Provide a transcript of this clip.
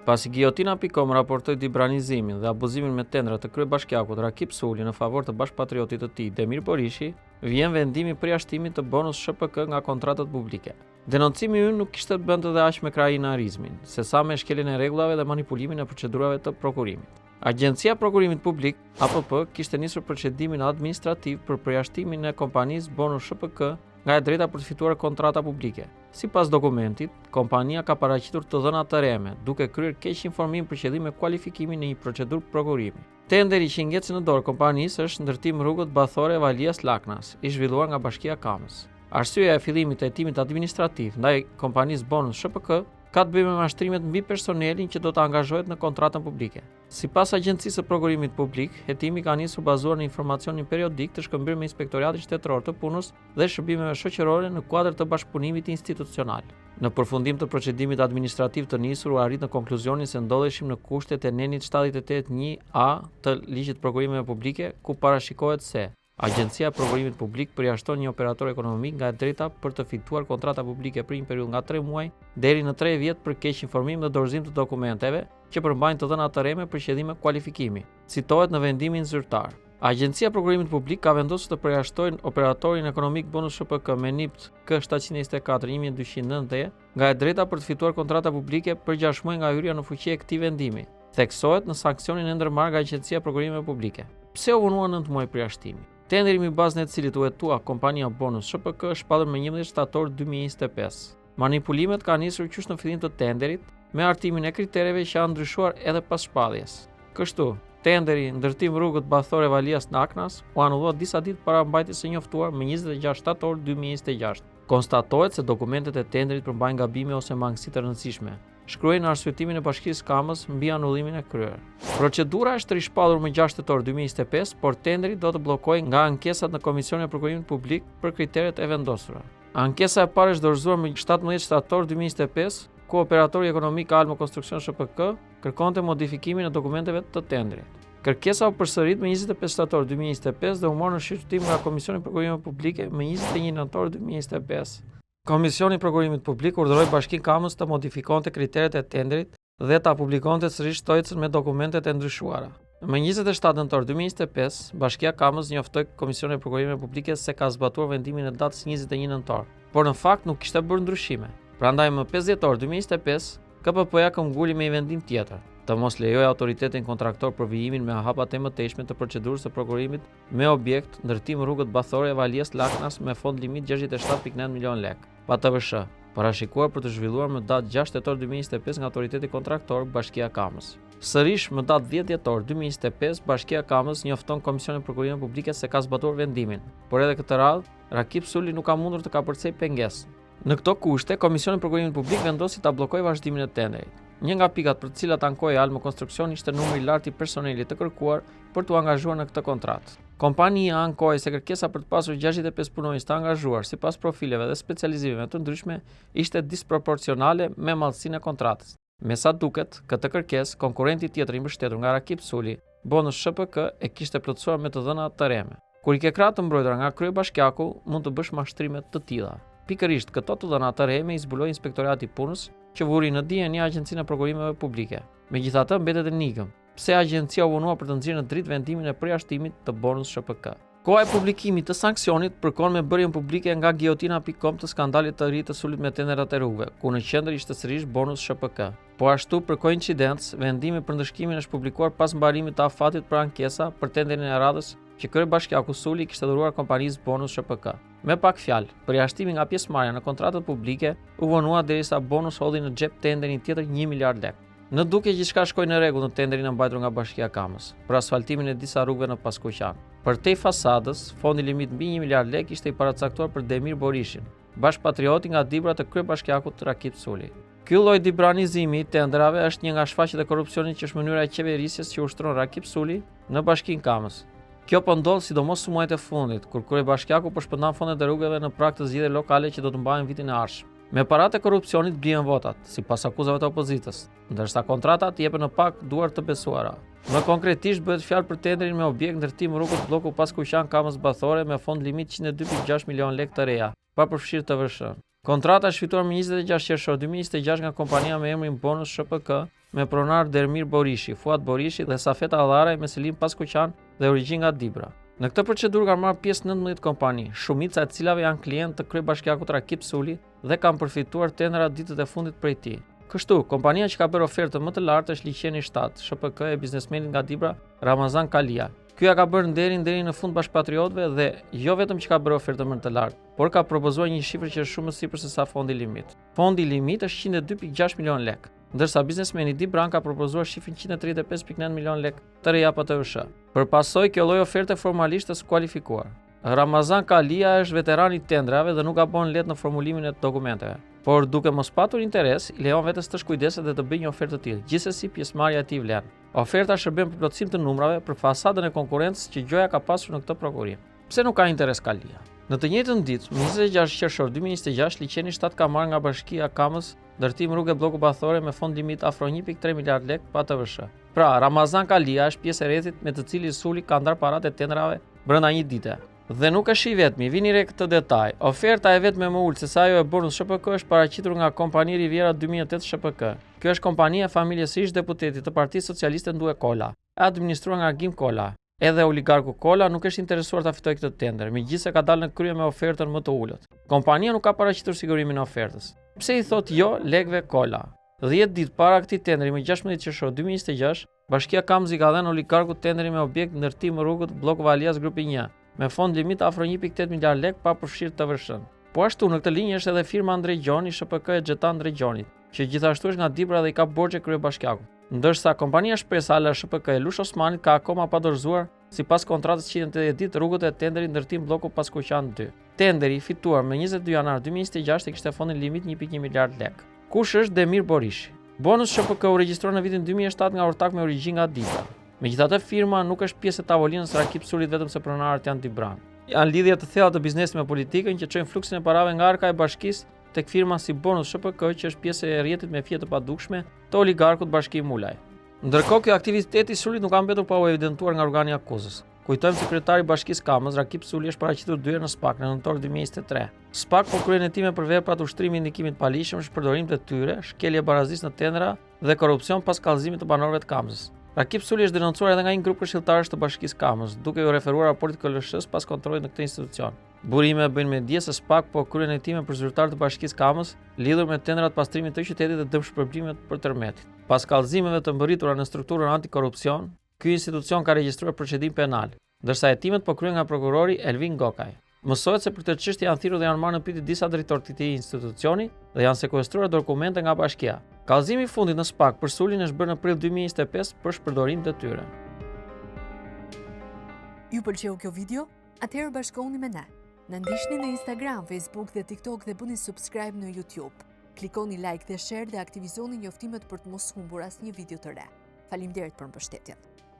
Pasi Giotina.com raportoi dibranizimin dhe abuzimin me tendra të kryebashkiakut Rakip Suli në favor të bashkëpatriotit të tij Demir Borishi, vjen vendimi përjashtimit të bonus SHPK nga kontratat publike. Denoncimi ynë nuk kishte të bënte dhe aq me krajinarizmin, sesa me shkeljen e rregullave dhe manipulimin e procedurave të prokurimit. Agjencia e Prokurimit Publik, APP, kishte nisur procedimin administrativ për përjashtimin e kompanisë Bonus SHPK nga e drejta për të fituar kontrata publike. Sipas dokumentit, kompania ka paraqitur të dhëna të reme, duke kryer keq informim për qëllim me kualifikimin në një procedurë prokurimi. Tenderi që i ngecë në dorë kompanisë është ndërtim rrugët Bathore Valias Laknas, i zhvilluar nga Bashkia Kamës. Arsyeja e fillimit të hetimit administrativ ndaj kompanisë Bonus SHPK ka të bëjë me mashtrimet mbi personelin që do të angazhohet në kontratën publike. Sipas Agjencisë së Prokurimit Publik, hetimi ka nisur bazuar në informacionin periodik të shkëmbyer me Inspektoratin Shtetëror të Punës dhe Shërbimeve Shoqërore në kuadër të bashkëpunimit institucional. Në përfundim të procedimit administrativ të nisur, u arrit në konkluzionin se ndodheshim në kushtet e nenit 78.1a të Ligjit të Prokurimeve Publike, ku parashikohet se Agjencia e Prokurimit Publik përjashton një operator ekonomik nga e drejta për të fituar kontrata publike për një periudhë nga 3 muaj deri në 3 vjet për keq informim dhe dorëzim të dokumenteve që përmbajnë të dhëna të reme për qëllime kualifikimi, citohet në vendimin zyrtar. Agjencia e Prokurimit Publik ka vendosur të përjashtojnë operatorin ekonomik Bonus SHPK me NIP K724-1290 nga e drejta për të fituar kontrata publike për 6 muaj nga hyrja në fuqi e këtij vendimi. Theksohet në sanksionin e ndërmarrë nga Agjencia e Prokurimeve Publike. Pse u vonua 9 muaj përjashtimi? Tenderi mbi bazën e cilit u hetua kompania Bonus SHPK është shpallur më 11 shtator 2025. Manipulimet kanë nisur qysh në fillim të tenderit me hartimin e kritereve që janë ndryshuar edhe pas shpalljes. Kështu, tenderi ndërtim rrugët Bathore Valias Laknas u anullua disa ditë para mbajtjes së njoftuar më 26 shtator 2026. Konstatohet se dokumentet e tenderit përmbajnë gabime ose mangësi të rëndësishme. Shkruajnë në arsyetimin e Bashkisë Kamës mbi anullimin e kryer. Procedura është rishpallur më 6 tetor 2025, por tenderi do të bllokojë nga ankesat në Komisionin e Prokurimit Publik për kriteret e vendosura. Ankesa e parë është dorëzuar më 17 shtator 2025, ku operatori ekonomik Almo Konstruksion SHPK kërkonte modifikimin e dokumenteve të tenderit. Kërkesa u përsërit më 25 shtator 2025 dhe u mor në shqyrtim nga Komisioni i Prokurimit Publik më 21 nëntor 2025. Komisioni i Prokurimit Publik urdhëroi Bashkinë Kamës të modifikonte kriteret e tenderit dhe ta publikonte sërish tojcën me dokumentet e ndryshuara. Më 27 nëntor 2025, Bashkia Kamës njoftoi Komisionin e Prokurimeve Publike se ka zbatuar vendimin e datës 21 nëntor, por në fakt nuk kishte bërë ndryshime. Prandaj më 5 dhjetor 2025, KPP-ja këmbguli me një vendim tjetër, të mos lejojë autoritetin kontraktor për vijimin me hapat e mëtejshme të procedurës së prokurimit me objekt ndërtim rrugët Bathore Valias Laknas me fond limit 67.9 milion lek. PATVSH, parashikuar për të zhvilluar më datë 6 tetor 2025 nga autoriteti kontraktor Bashkia Kamës. Sërish më datë 10 dhjetor 2025, Bashkia Kamës njofton Komisionin e Prokurimeve Publike se ka zbatuar vendimin, por edhe këtë radhë, Rakip Suli nuk ka mundur të kapërcej pengesën. Në këto kushte, Komisioni i Prokurimit Publik vendosi ta bllokojë vazhdimin e tenderit. Një nga pikat për të cilat ankoi Almo Konstruksion ishte numri i lartë i personelit të kërkuar për t'u angazhuar në këtë kontratë. Kompania ankoi se kërkesa për të pasur 65 punonjës të angazhuar sipas profileve dhe specializimeve të ndryshme ishte disproporcionale me madhësinë e kontratës. Me sa duket, këtë kërkesë konkurrenti tjetër i mbështetur nga Rakip Suli, Bonus SHPK, e kishte plotësuar me të dhëna të reme. Kur i ke krahë të mbrojtura nga kryebashkiaku, mund të bësh mashtrime të tilla. Pikërisht këto të dhëna të reme i zbuloi Inspektorati i Punës, që vuri në dijen një Agjencinë e Prokurimeve Publike. Megjithatë, mbetet enigmë pse agjencia u vonua për të nxjerrë në dritë vendimin e përjashtimit të Bonus SHPK. Koha e publikimit të sanksionit përkon me bërjen publike nga Giotina.com të skandalit të ri të Sulit me tenderat e rrugëve, ku në qendër ishte sërish Bonus SHPK. Po ashtu, për koincidencë, vendimi për ndëshkimin është publikuar pas mbarimit të afatit për ankesa për tenderin e radhës që kryebashkiaku Suli kishte dhuruar kompanisë Bonus SHPK. Me pak fjalë, përjashtimi nga pjesëmarrja në kontratat publike u vonua derisa Bonus hodhi në xhep tenderin tjetër 1 miliard lek. Në duke gjithçka shkoi në rregull në tenderin e mbajtur nga Bashkia Kamës për asfaltimin e disa rrugëve në Paskuqan. Përtej fasadës, fondi limit mbi 1 miliard lek ishte i paracaktuar për Demir Borishin, bashkëpatrioti nga dibrat e kryebashkiakut Rakip Suli. Ky lloj dibranizimi i tenderave është një nga shfaqjet e korrupsionit që është mënyra e qeverisjes që ushtron Rakip Suli në Bashkinë Kamës. Kjo po ndodh sidomos në muajt e fundit, kur kryebashkiaku po shpërndan fondet e rrugëve në prag të zgjedhjeve lokale që do të mbahen vitin e ardhshëm. Me paratë e korrupsionit blihen votat, sipas akuzave të opozitës, ndërsa kontratat jepen në pak duar të besuara. Më konkretisht bëhet fjalë për tenderin me objekt ndërtim rrugës bloku Paskuqan Kamës Bathore me fond limit 102.6 milion lek të reja, pa përfshirë TVSH. Kontrata është fituar më 26 qershor 2026 nga kompania me emrin Bonus SHPK me pronar Dermir Borishi, Fuat Borishi dhe Safet Allaraj me Selim Paskuqan dhe origjinë nga Dibra. Në këtë procedurë kanë marrë pjesë 19 kompani, shumica e cilave janë klientë të kryebashkiakut Rakip Suli dhe kanë përfituar tendera ditët e fundit prej tij. Kështu, kompania që ka bërë ofertë më të lartë është Liqeni 7, SHPK e biznesmenit nga Dibra, Ramazan Kalia. Ky ja ka bërë nderin deri në fund bashkëpatriotëve dhe jo vetëm që ka bërë ofertë më të lartë, por ka propozuar një shifër që është shumë më sipër se sa fondi limit. Fondi limit është 102.6 milion lek, ndërsa biznesmeni Dibran ka propozuar shifrin 135.9 milion lek të reja PTVSH. Përpasoj kjo lloj oferte formalisht të skualifikuar. Ramazan Kalia është veteran i tendrave dhe nuk gabon lehtë në formulimin e dokumenteve, por duke mos patur interes, i lejon vetes të shkujdeset dhe të bëjë një ofertë të tillë. Gjithsesi, pjesëmarrja e tij vlen. Oferta shërben për plotësim të numrave për fasadën e konkurrencës që gjoja ka pasur në këtë prokurim. Pse nuk ka interes Kalia? Në të njëjtën ditë, 26 qershor 2026, Liqeni 7 ka marrë nga Bashkia Kamës ndërtim rrugë bloku Bathore me fond limit afro 1.3 miliard lek pa TVSH. Pra, Ramazan Kalia është pjesë e rrethit me të cilin Suli ka ndar paratë e tendrave brenda një dite. Dhe nuk është i vetmi, vini re këtë detaj. Oferta e vetme më ulët se sa ajo e Bonus SHPK është paraqitur nga kompani Riviera 2008 SHPK. Kjo është kompania e familjes së ish-deputetit të Partisë Socialiste Ndue Kola, e administruar nga Gim Kola. Edhe oligarku Kola nuk është interesuar ta fitojë këtë tender, megjithëse ka dalë në krye me ofertën më të ulët. Kompania nuk ka paraqitur sigurimin e ofertës. Pse i thot jo lekëve Kola? 10 ditë para këtij tenderi më 16 qershor 2026, Bashkia Kamzi ka dhënë oligarkut tenderi me objekt ndërtim rrugët blok Valias grupi 1. Me fond limit afro 1.8 miliard lek pa përfshirë TVSH. Po ashtu në këtë linjë është edhe firma Andrej Gjoni, SHPK e Xhetan Andrej Gjonit, që gjithashtu është nga Dibra dhe i ka borxhe kryebashkiakut. Ndërsa kompania shpresa ala SHPK e Lush Osmanit ka akoma pa dorëzuar sipas kontratës 180 ditë rrugët e tenderit ndërtim bloku Paskuqan 2. Tenderi fituar më 22 janar 2026 e kishte fondin limit 1.1 miliard lek. Kush është Dermir Borishi? Bonus SHPK u regjistroi në vitin 2007 nga ortak me origjinë nga Dibra. Megjithatë, firma nuk është pjesë e tavolinës së Rakip Sulit vetëm se pronarët janë Dibran. Janë lidhje të thella të biznesit me politikën që çojnë fluksin e parave nga arka e bashkisë tek firma si Bonus SHPK, që është pjesë e rrjetit me fije të padukshme të oligarkut Bashki Mulaj. Ndërkohë, ky aktiviteti i Sulit nuk ka mbetur pa u evidentuar nga organi akuzës. Kujtojmë se kryetari i Bashkisë Kamës, Rakip Suli, është paraqitur 2 herë në SPAK në nëntor 2023. SPAK po kryen hetime për veprat ushtrimi i ndikimit palishëm, shpërdorim të tyre, shkelje barazisë në tendra dhe korrupsion pas kallëzimit të banorëve të Kamës. Rakip Suli është denoncuar edhe nga një grup këshilltarësh të Bashkisë Kamës, duke u referuar raportit KLSH-s pas kontrollit në këtë institucion. Burime bëjnë me dije se SPAK po kryen hetime për zyrtarë të Bashkisë Kamës lidhur me tendrat pastrimit të qytetit dhe dëmshpërblimet për tërmetit. Pas kallëzimeve të mbërritura në strukturën antikorrupsion, ky institucion ka regjistruar procedim penal, ndërsa hetimet po kryen nga prokurori Elvin Gokaj. Mësohet se për këtë çështje janë thirrur dhe janë marrë në pyetje disa drejtorë të këtij institucioni dhe janë sekuestruar dokumente nga bashkia. Kallëzimi i fundit në SPAK për Sulin është bërë në prill 2025 për shpërdorim detyre. Ju pëlqeu kjo video? Atëherë bashkohuni me ne. Na ndiqni në Instagram, Facebook dhe TikTok dhe bëni subscribe në YouTube. Klikoni like dhe share dhe aktivizoni njoftimet për të mos humbur asnjë video të re. Faleminderit për mbështetjen.